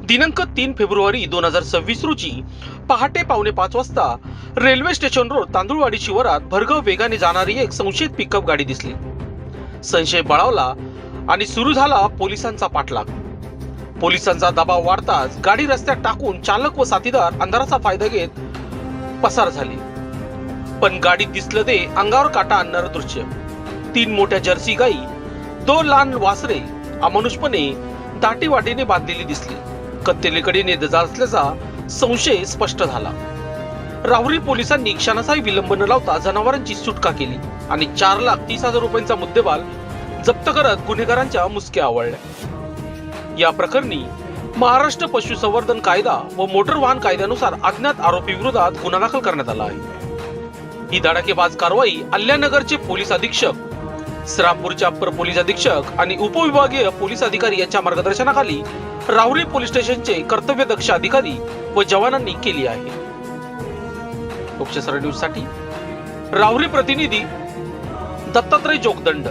दिनांक 3 फेब्रुवारी 2026 रोजी पहाटे 4:45 वाजता रेल्वे स्टेशन रोड तांदुळवाडी शिवारात भरघव वेगाने जाणारी एक संशयित पिकअप गाडी दिसली। संशय बळावला आणि सुरू झाला पोलिसांचा पाठलाग। पोलिसांचा दबाव वाढताच गाडी रस्त्यात टाकून चालक व साथीदार अंधाराचा फायदा घेत पसार झाले। पण गाडीत दिसलं ते अंगावर काटा आणणारं दृश्य। 3 मोठ्या जर्सी गाई, 2 लहान वासरे अमानुषपणे दाटीवाटीने बांधलेली दिसली। कत्तलीकडे नेजा असल्याचा संशय स्पष्ट झाला। राहुरी पोलिसांनी क्षणाचाही विलंब न लावता जनावरांची सुटका केली आणि 4,30,000 रुपयांचा मुद्देमाल जप्त करत गुन्हेगारांच्या मुसक्या आवळल्या। या प्रकरणी महाराष्ट्र पशुसंवर्धन कायदा व मोटर वाहन कायद्यानुसार अज्ञात आरोपी विरोधात गुन्हा दाखल करण्यात आला आहे। ही धडाकेबाज कारवाई अल्यानगरचे पोलीस अधीक्षक, श्रामपूरचे अप्पर पोलीस अधीक्षक आणि उपविभागीय पोलीस अधिकारी यांच्या मार्गदर्शनाखाली राहुरी पोलीस स्टेशनचे कर्तव्यदक्ष अधिकारी व जवानांनी केली आहे। लोकशाही न्यूज साठी राहुरी प्रतिनिधी दत्तात्रय जोगदंड।